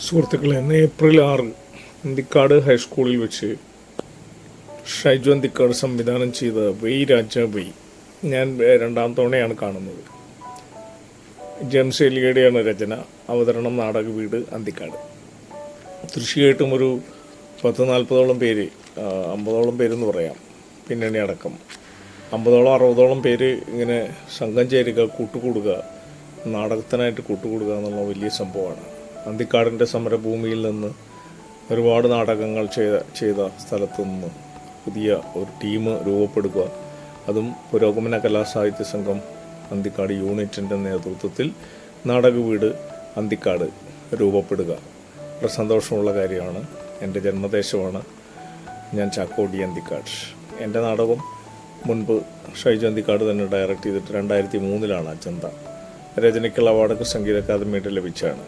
സുഹൃത്തുക്കളെ, ഇന്ന് ഏപ്രിൽ 6 അന്തിക്കാട് ഹൈസ്കൂളിൽ വെച്ച് ഷൈജു അന്തിക്കാട് സംവിധാനം ചെയ്ത വെയ് രാജ വെയ് ഞാൻ രണ്ടാം തവണയാണ് കാണുന്നത്. ജെയിംസ് എലിയയുടെയാണ് രചന, അവതരണം നാടക വീട് അന്തിക്കാട്. തീർച്ചയായിട്ടും ഒരു 40-40ഓളം പേര്, 50ഓളം പേരെന്ന് പറയാം, പിന്നണി അടക്കം 50ഓളം 60ഓളം പേര് ഇങ്ങനെ സംഘം ചേരുക, കൂട്ടുകൂടുക, നാടകത്തിനായിട്ട് കൂട്ടുകൂടുക എന്നുള്ള വലിയ സംഭവമാണ്. അന്തിക്കാടിൻ്റെ സമരഭൂമിയിൽ നിന്ന് ഒരുപാട് നാടകങ്ങൾ ചെയ്ത സ്ഥലത്തു നിന്ന് പുതിയ ഒരു ടീം രൂപപ്പെടുക, അതും പുരോഗമന കലാസാഹിത്യ സംഘം അന്തിക്കാട് യൂണിറ്റിൻ്റെ നേതൃത്വത്തിൽ നാടക വീട് അന്തിക്കാട് രൂപപ്പെടുക വളരെ സന്തോഷമുള്ള കാര്യമാണ്. എൻ്റെ ജന്മദേശമാണ്, ഞാൻ ചാക്കോടി അന്തിക്കാട്. എൻ്റെ നാടകം മുൻപ് ഷൈജു അന്തിക്കാട് തന്നെ ഡയറക്റ്റ് ചെയ്തിട്ട് 2003 അജന്ത രചനയ്ക്കുള്ള അവാർഡൊക്കെ സംഗീത അക്കാദമിയുടെ ലഭിച്ചാണ്.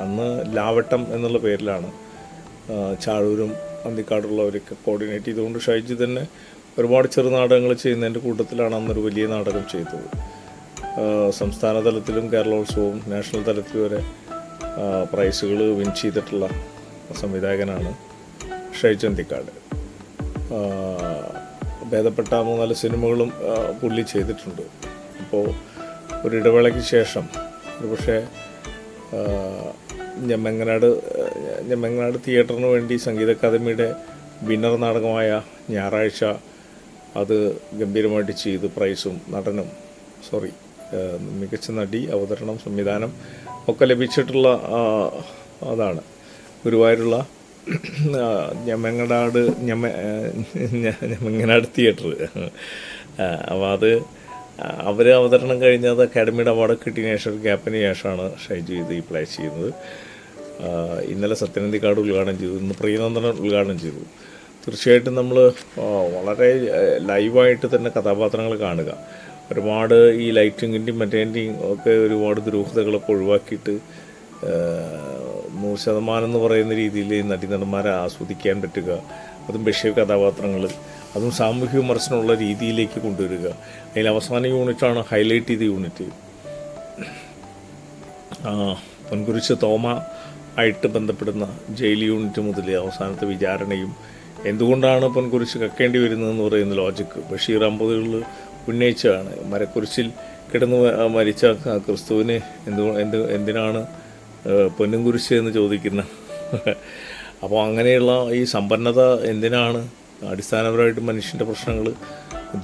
അന്ന് ലാവട്ടം എന്നുള്ള പേരിലാണ് ചാഴൂരും അന്തിക്കാടുള്ളവരൊക്കെ കോർഡിനേറ്റ് ചെയ്തുകൊണ്ട് ഷൈജു തന്നെ ഒരുപാട് ചെറുനാടകങ്ങൾ ചെയ്യുന്നതിൻ്റെ കൂട്ടത്തിലാണ് അന്നൊരു വലിയ നാടകം ചെയ്തത്. സംസ്ഥാന തലത്തിലും കേരളോത്സവവും നാഷണൽ തലത്തിൽ വരെ പ്രൈസുകൾ വിൻ ചെയ്തിട്ടുള്ള സംവിധായകനാണ് ഷൈജു അന്തിക്കാട്. ഭേദപ്പെട്ട 3-4 സിനിമകളും പുള്ളി ചെയ്തിട്ടുണ്ട്. അപ്പോൾ ഒരു ഇടവേളയ്ക്ക് ശേഷം ഒരുപക്ഷെ ഞമ്മങ്ങനാട് തിയേറ്ററിന് വേണ്ടി സംഗീത അക്കാദമിയുടെ വിന്നർ നാടകമായ ഞായറാഴ്ച അത് ഗംഭീരമായിട്ട് ചെയ്ത് പ്രൈസും മികച്ച നടി, അവതരണം, സംവിധാനം ഒക്കെ ലഭിച്ചിട്ടുള്ള അതാണ് ഗുരുവായൂരുള്ള ഞമ്മങ്ങനാട് തിയേറ്റർ. അപ്പോൾ അത് അവർ അവതരണം കഴിഞ്ഞത് അക്കാഡമിയുടെ അവാർഡ് കിട്ടിയതിന് ശേഷം ഒരു ഗ്യാപ്പിന് ശേഷമാണ് ഷൈജു ഇത് ഈ പ്ലേ ചെയ്യുന്നത്. ഇന്നലെ സത്യനന്ദിക്കാട് ഉദ്ഘാടനം ചെയ്തു, ഇന്ന് പ്രിയനന്ദനൻ ഉദ്ഘാടനം ചെയ്തു. തീർച്ചയായിട്ടും നമ്മൾ വളരെ ലൈവായിട്ട് തന്നെ കഥാപാത്രങ്ങൾ കാണുക. ഒരുപാട് ഈ ലൈറ്റിങ്ങിൻ്റെയും മറ്റേൻ്റെയും ഒക്കെ ഒരുപാട് ദുരൂഹതകളൊക്കെ ഒഴിവാക്കിയിട്ട് 100% എന്ന് പറയുന്ന രീതിയിൽ നടന്മാരെ ആസ്വദിക്കാൻ പറ്റുക, അതും ബഷീർ കഥാപാത്രങ്ങൾ, അതും സാമൂഹ്യ വിമർശനമുള്ള രീതിയിലേക്ക് കൊണ്ടുവരിക. അതിൽ അവസാന യൂണിറ്റാണ് ഹൈലൈറ്റ് ചെയ്ത യൂണിറ്റ്. പൊൻകുരിശ് തോമ ആയിട്ട് ബന്ധപ്പെടുന്ന ജയിൽ യൂണിറ്റ് മുതൽ അവസാനത്തെ വിചാരണയും എന്തുകൊണ്ടാണ് പൊൻകുരിശ് കക്കേണ്ടി വരുന്നതെന്ന് പറയുന്ന ലോജിക്ക് ബഷീർ 50കളിൽ ഉന്നയിച്ചതാണ്. മരക്കുരിശിൽ കിടന്ന് മരിച്ച ക്രിസ്തുവിന് എന്തിനാണ് പൊന്നും കുരിശ് എന്ന് ചോദിക്കുന്ന. അപ്പോൾ അങ്ങനെയുള്ള ഈ സമ്പന്നത എന്തിനാണ്? അടിസ്ഥാനപരമായിട്ട് മനുഷ്യൻ്റെ പ്രശ്നങ്ങൾ,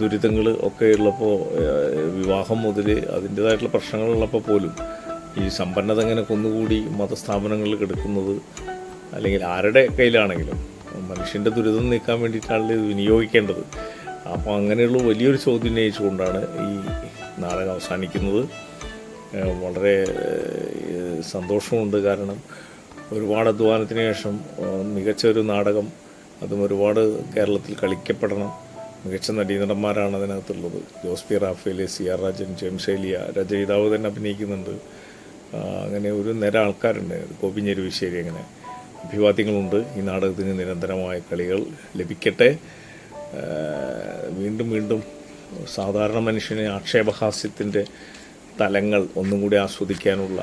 ദുരിതങ്ങൾ ഒക്കെ ഉള്ളപ്പോൾ, വിവാഹം മുതൽ അതിൻ്റേതായിട്ടുള്ള പ്രശ്നങ്ങളുള്ളപ്പോൾ പോലും ഈ സമ്പന്നത എങ്ങനെ കുന്നുകൂടി മതസ്ഥാപനങ്ങളിൽ കിടക്കുന്നത്, അല്ലെങ്കിൽ ആരുടെ കയ്യിലാണെങ്കിലും മനുഷ്യൻ്റെ ദുരിതം നീക്കാൻ വേണ്ടിയിട്ടാണ് ഇത് വിനിയോഗിക്കേണ്ടത്. അപ്പോൾ അങ്ങനെയുള്ള വലിയൊരു ചോദ്യം ഉന്നയിച്ചുകൊണ്ടാണ് ഈ നാടകം അവസാനിക്കുന്നത്. വളരെ സന്തോഷമുണ്ട്, കാരണം ഒരുപാട് അധ്വാനത്തിന് ശേഷം മികച്ച ഒരു നാടകം, അതും ഒരുപാട് കേരളത്തിൽ കളിക്കപ്പെടണം. മികച്ച നടീനടന്മാരാണ് അതിനകത്തുള്ളത്. ജോസ് പി റാഫേൽ, CR രാജൻ, ജെയിംസ് എലിയ, രചയിതാവ് തന്നെ അഭിനയിക്കുന്നുണ്ട്. അങ്ങനെ ഒരു നിര ആൾക്കാരുണ്ട്. ഗോപി ഞെരുവശ്ശേരി, അങ്ങനെ അഭിവാദ്യങ്ങളുണ്ട്. ഈ നാടകത്തിന് നിരന്തരമായ കളികൾ ലഭിക്കട്ടെ. വീണ്ടും വീണ്ടും സാധാരണ മനുഷ്യന് ആക്ഷേപഹാസ്യത്തിൻ്റെ തലങ്ങൾ ഒന്നും കൂടി ആസ്വദിക്കാനുള്ള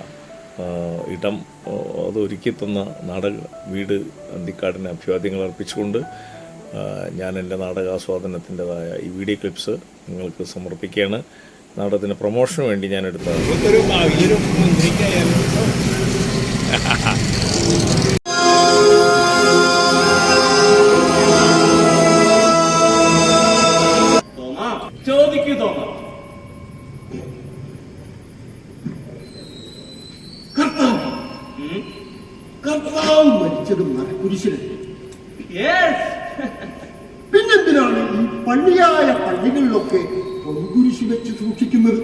ഇടം അതൊരുക്കി തന്ന നാടക വീട് അന്തിക്കാടിന് അഭിവാദ്യങ്ങൾ അർപ്പിച്ചുകൊണ്ട് ഞാൻ എൻ്റെ നാടകാസ്വാദനത്തിൻ്റെതായ ഈ വീഡിയോ ക്ലിപ്സ് നിങ്ങൾക്ക് സമർപ്പിക്കുകയാണ്. നാടകത്തിൻ്റെ പ്രൊമോഷന് വേണ്ടി ഞാൻ എടുത്തതാണ്. കർത്താവ് മരിച്ചത് മരക്കുരിശില്. പിന്നെന്തിനാണ് ഈ പള്ളിയായ പള്ളികളിലൊക്കെ പൊൻകുരിശ് വെച്ച് സൂക്ഷിക്കുന്നത്?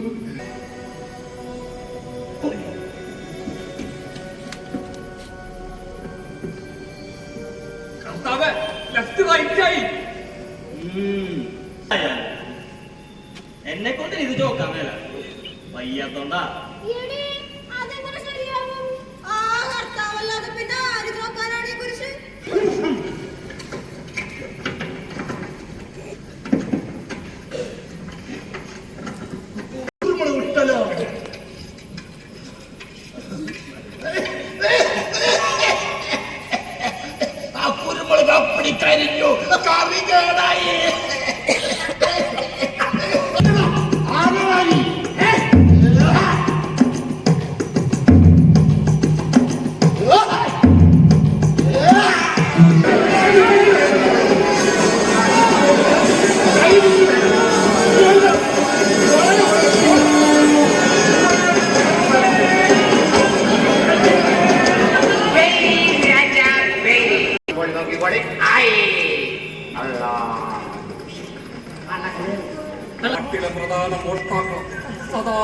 എന്നെ കൊണ്ട് ഇത് ചോക്കാൻ മേല വയ്യാത്തോണ്ടാ. വിട്ടല്ലോ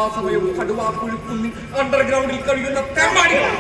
സദാസമയവും കടുവാക്കുഴിക്കുന്നിൽ അണ്ടർഗ്രൗണ്ടിൽ കഴിയുന്ന തെമ്മാടികളാണ്.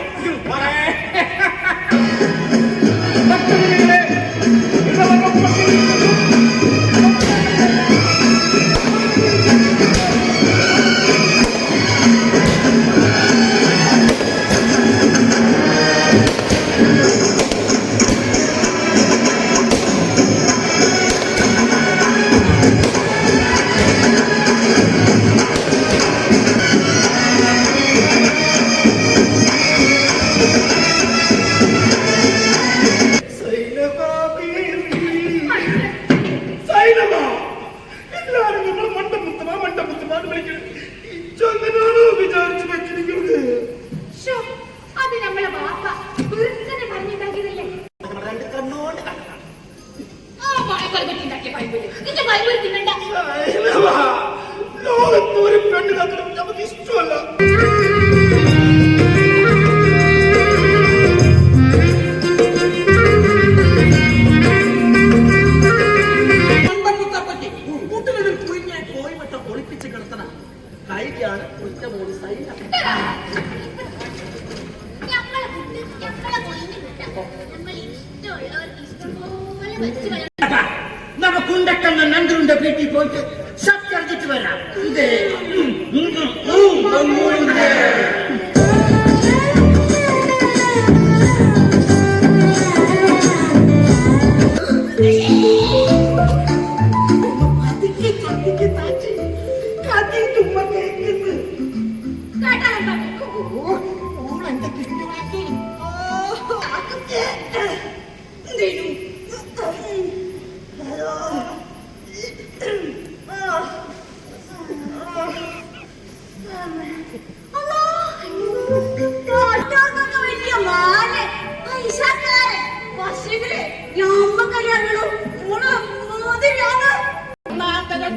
ലോകത്തൊരു പെണ്ണ് കത്തണം നമുക്ക് ഇഷ്ടമല്ല. നമുക്കുണ്ടക്കെന്ന നന്ദുണ്ട് വീട്ടിൽ പോയിട്ട് ഷർട്ട് വരാം.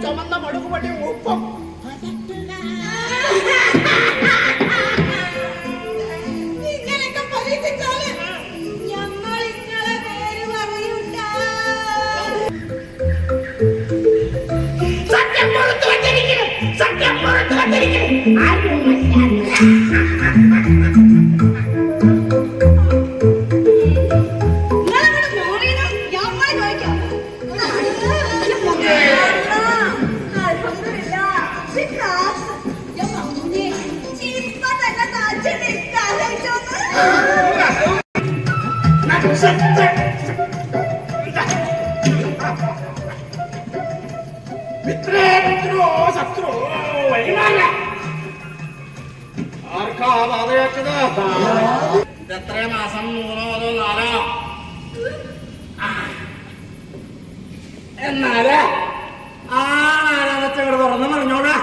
ചുമന്ന മടുകുപടി ഒപ്പം എത്ര മാസം 3 അതോ 4 എന്നാലേ ആ 4 തുറന്ന് പറഞ്ഞോടാ.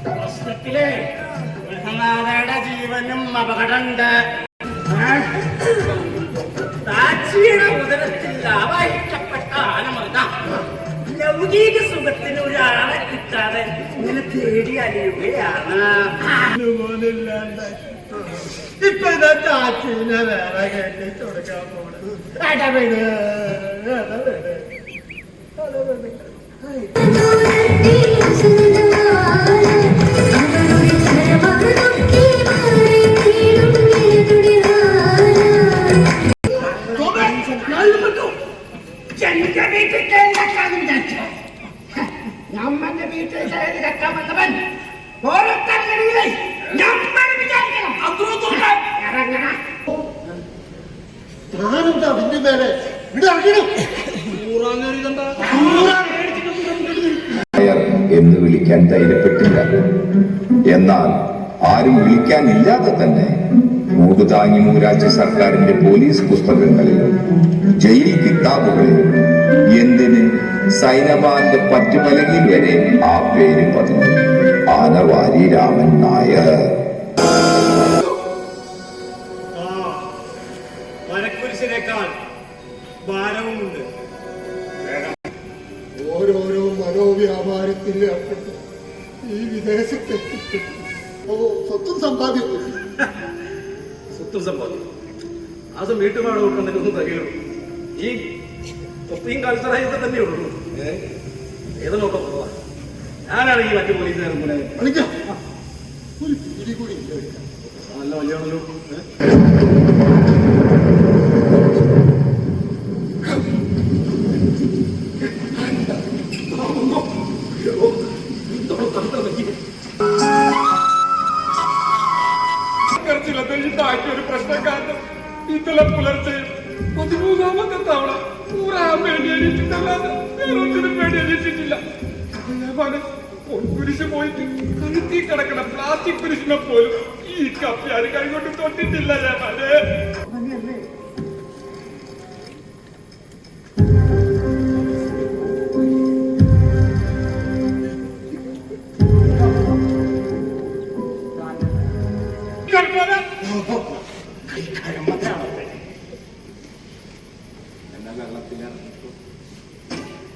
പ്രശ്നത്തിലെ ഗൃഹനാഥയുടെ ജീവനും അപകടമുണ്ട്. താച്ചിയുടെ ഉദരത്തിൽ ആവാഹിക്കപ്പെട്ട ആനമൃത ലൗകിക സുഖത്തിന് ഒരാളെ കിട്ടാതെ ഇങ്ങനെ തേടി അലിയുകയാണ്. ഇപ്പൊ ഇതാ ചാച്ചീനെ വേറെ കേട്ടിട്ട് കൊടുക്കാൻ പോണത്. നമ്മന്റെ വീട്ടിൽ കയറി കെട്ടാൻ വന്നവൻ താനെന്താ അതിന്റെ മേലെ എന്ന് വിളിക്കാൻ ധൈര്യപ്പെട്ടില്ല. എന്നാൽ ആരും വിളിക്കാനില്ലാതെ തന്നെ മൂടുതാങ്ങി മൂരാജി സർക്കാരിന്റെ പോലീസ് പുസ്തകങ്ങളിലും ജയിൽ കിതാബുകളിലും എന്തിന് സൈനബാന്റെ പറ്റുപലകിൽ വരെ ആ പേര് പതിഞ്ഞു. ആനവാരി രാമൻ നായർ. വനക്കുരിശിനേക്കാൾ ഭാരവുമുണ്ട്. ഓരോരോ മനോവ്യാപാരത്തിൽ ഏർപ്പെട്ട് ഈ വിദേശത്തേക്ക് സ്വത്തും സമ്പാദിക്കും. സ്വത്തും സമ്പാദിക്കും. അതും വീട്ടുപാട് കൊടുക്കുന്നതിനൊന്നും തകയിലും ഈ തൊപ്പിയും കൾച്ചറായിട്ട് തന്നെ ഉള്ളൂ. ഏത് നോക്കാൻ പോവാ? ഞാനാണ് ഈ മറ്റു പോലീസുകാരും പോലെ കളിക്കാം. ഒരു പിടി കൂടി ഇല്ല. നല്ല വലിയാണല്ലോ. ഒരു പ്രശ്നക്കാരൻ ഇന്നലെ പുലർച്ചെ 13ാമത്തെ തവണ ഊറാൻ വേണ്ടി എണീറ്റിട്ടല്ലാതെ വേറൊന്നിനും വേണ്ടി എണീറ്റിട്ടില്ല. പൊൻകുരിശ് പോയിട്ട് കഴുത്തി കിടക്കണ പ്ലാസ്റ്റിക് കുരിശിനെ പോലും ഈ കപ്പിയാര് കൈകൊണ്ട് തൊട്ടിട്ടില്ല.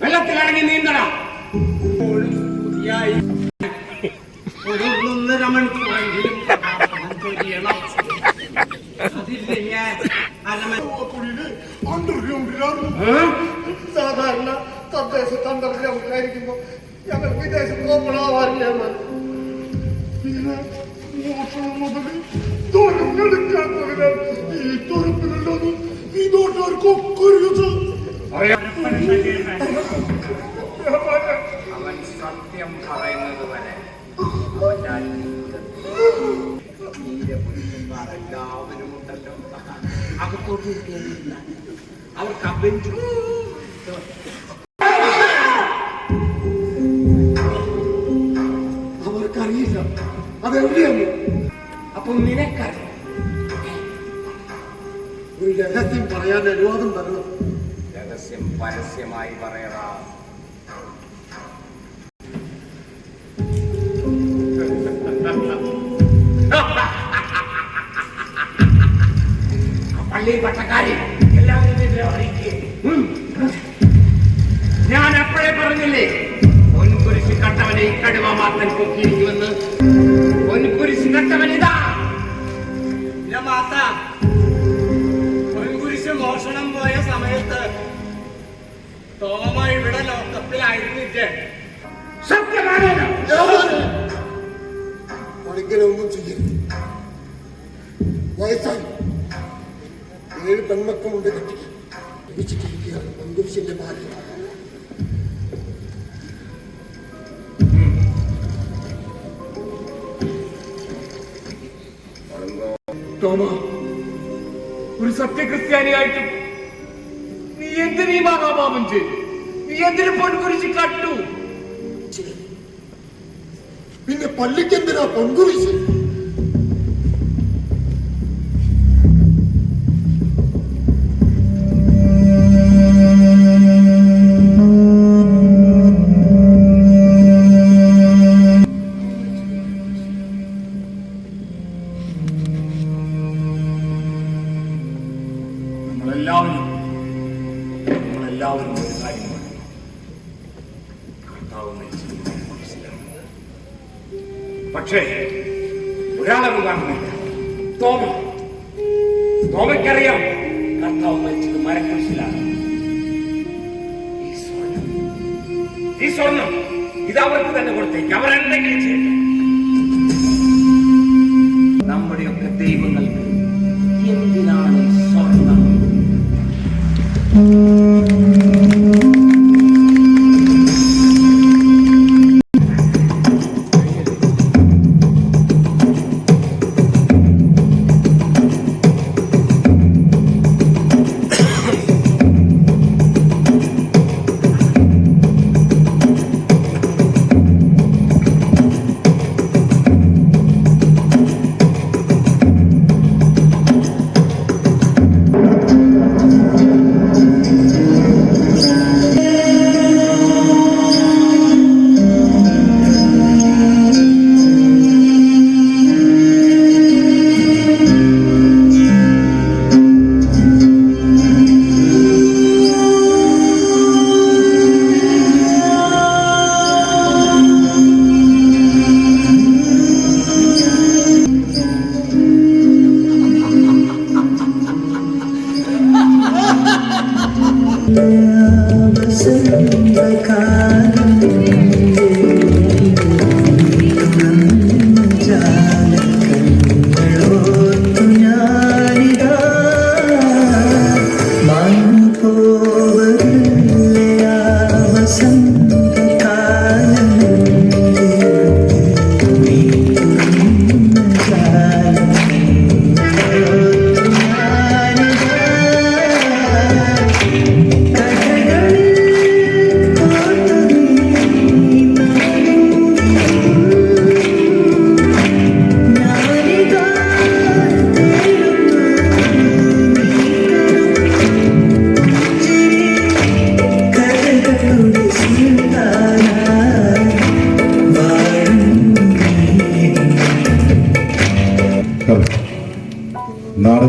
വെള്ളത്തിലിറങ്ങി നീന്തണം. ഒരു 1.5 മണിക്കൂറെങ്കിലും സാധാരണ തദ്ദേശത്ത് അണ്ടർഗ്രൗണ്ടിലായിരിക്കുമ്പോ ഞങ്ങൾ വിദേശത്ത് പോകണമാറില്ല. പിന്നെ മോഷണം മുതൽ തൊഴിലെടുക്കാത്തതിനാൽ ഈ തൊഴിലുള്ളതും ഈ നോട്ടുകാർക്കൊക്കെ അവൻ സത്യം പറയുന്നത് വരെ എല്ലാവരും ഉണ്ടല്ലോ. അകത്തോട്ട് അവർക്ക് അബെഞ്ചു അവർക്കറിയില്ല അതെവിടെയാണ്. അപ്പൊ നിനക്കറിയാം. ഒരു രഹസ്യം പറയാൻ അനുവാദം തരണം. രഹസ്യം പരസ്യമായി പറയടാ. പള്ളി പട്ടക്കാരി എല്ലാവരും ഇതിനെ അറിയിക്കുക. ഞാൻ എപ്പോഴേ പറഞ്ഞില്ലേ പൊൻകുരിശ് കട്ടവനെ ഈ കടുവ മാത്രം പൊക്കിയിരിക്കുമെന്ന്. പൊൻകുരിശ് കട്ടവനിതാ. പൊൻകുരിശ് മോഷണം പോയ സമയത്ത് തോമ ഇവിടെ ലോക്കപ്പിലായിരുന്നില്ലേ? സത്യമാണ്. പണിക്കനെ ഒന്നും ചെയ്യരുത്. വയസ്സായി 7 പെൺമക്കളുണ്ട്. ലഭിച്ചിട്ടിരിക്കുകയാണ് പൊൻകുരിശിന്റെ ഭാര്യ. തോമ, ഒരു സത്യക്രിസ്ത്യാനിയായിട്ടും നീ എന്തിനീ മഹാപാപം ചെയ്തു? നീ എന്തിനു പൊൻകുരിശ് കട്ടു? പിന്നെ പള്ളിക്കെന്തിനാ പൊൻകുരിശ്? നമ്മളെല്ലാവരും ഒരു കാര്യമാണ്. കർത്താവ് മരിച്ചത് മനസ്സിലാവും. പക്ഷേ ഒരാളത് കാണുന്നില്ല. തോമയ്ക്കറിയാം കർത്താവ് മരിച്ചത് മരക്കുരിശിലാണ്. ഈ സ്വർണം ഇത് അവർക്ക് തന്നെ കൊടുത്തേക്ക്. അവരെന്തെങ്കിലും ചെയ്യട്ടെ. നമ്മുടെയൊക്കെ ദൈവങ്ങൾക്ക് എന്തിനാണ് സ്വർണം?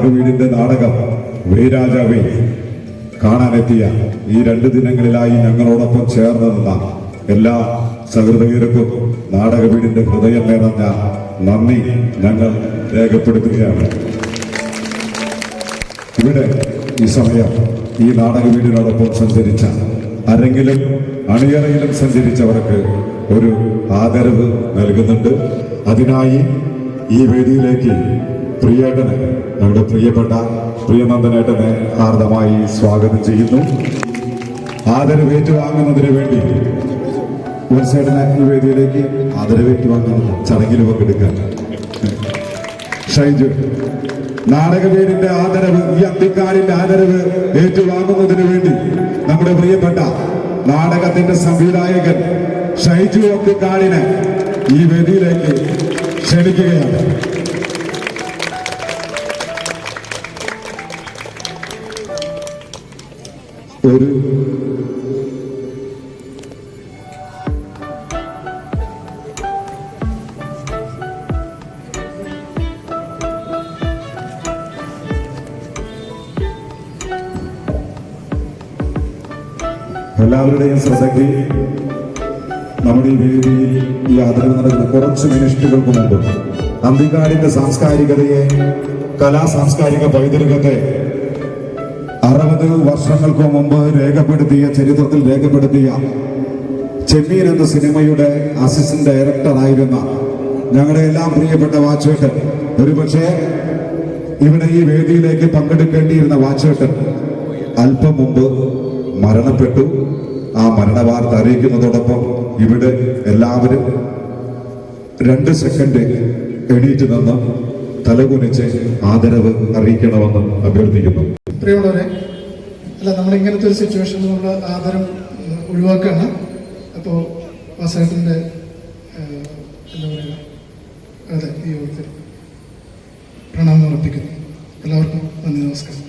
നാടകവീടിന്റെ നാടകം വേരാജാവേ കാണാനെത്തിയ ഈ 2 ദിനങ്ങളിലായി ഞങ്ങളോടൊപ്പം ചേർന്ന് നിന്ന എല്ലാ സഹൃദയർക്കും നാടകവീടിന്റെ ഹൃദയം നിറഞ്ഞ നന്ദി ഞങ്ങൾ രേഖപ്പെടുത്തുകയാണ്. ഇവിടെ ഈ സമയം ഈ നാടകവീടിനോടൊപ്പം സഞ്ചരിച്ച അരങ്ങിലും അണിയറയിലും സഞ്ചരിച്ചവർക്ക് ഒരു ആദരവ് നൽകുന്നുണ്ട്. അതിനായി ഈ വേദിയിലേക്ക് പ്രിയേട്ടനെ, നമ്മുടെ പ്രിയപ്പെട്ട പ്രിയനന്ദനേട്ടനെ ഹാർദമായി സ്വാഗതം ചെയ്യുന്നു. ആദരവ് ഏറ്റുവാങ്ങുന്നതിന് വേണ്ടി ഉത്സവനെ ഈ വേദിയിലേക്ക് ആദരവ് ഏറ്റുവാങ്ങുന്ന ചടങ്ങിൽ പങ്കെടുക്കാൻ ഷൈജു നാടകവീടിന്റെ ആദരവ്, ഈ അന്തിക്കാടിന്റെ ആദരവ് ഏറ്റുവാങ്ങുന്നതിന് വേണ്ടി നമ്മുടെ പ്രിയപ്പെട്ട നാടകത്തിന്റെ സംവിധായകൻ ഷൈജു അന്തിക്കാടിനെ ഈ വേദിയിലേക്ക് ക്ഷണിക്കുകയാണ്. ഒരു എല്ലാവരുടെയും ശ്രദ്ധയ്ക്ക് നമ്മുടെ ഈ വേദിയിൽ ഈ ആദരവ് നടക്കുന്ന കുറച്ച് മിനിറ്റുകൾക്ക് മുമ്പ് അന്തിക്കാടിന്റെ സാംസ്കാരികതയെ, സാംസ്കാരിക പൈതൃകത്തെ 60 വർഷങ്ങൾക്ക് മുമ്പ് ചരിത്രത്തിൽ രേഖപ്പെടുത്തിയ ചെമ്മീൻ എന്ന സിനിമയുടെ അസിസ്റ്റന്റ് ഡയറക്ടറായിരുന്ന ഞങ്ങളുടെ എല്ലാം പ്രിയപ്പെട്ട വാച്ചേട്ടൻ, ഒരുപക്ഷെ ഇവിടെ ഈ വേദിയിലേക്ക് പങ്കെടുക്കേണ്ടിയിരുന്ന വാച്ചേട്ടൻ അല്പം മുമ്പ് മരണപ്പെട്ടു. ആ മരണവാർത്ത അറിയിക്കുന്നതോടൊപ്പം ഇവിടെ എല്ലാവരും 2 സെക്കൻഡ് എണീറ്റ് നിന്ന് തലകുനിച്ച് ആദരവ് അറിയിക്കണമെന്ന് അഭ്യർത്ഥിക്കുന്നു. പ്രിയമുള്ളവരെ, അല്ല, നമ്മൾ ഇങ്ങനത്തെ ഒരു സിറ്റുവേഷനിൽ നമ്മൾ ആദരം ഒഴിവാക്കുകയാണ്. അപ്പോൾ വാസേട്ടൻ്റെ എന്താ പറയുക, അതെ, ഈ യോഗത്തിൽ പ്രണാമം അർപ്പിക്കുന്നു. എല്ലാവർക്കും നന്ദി, നമസ്കാരം.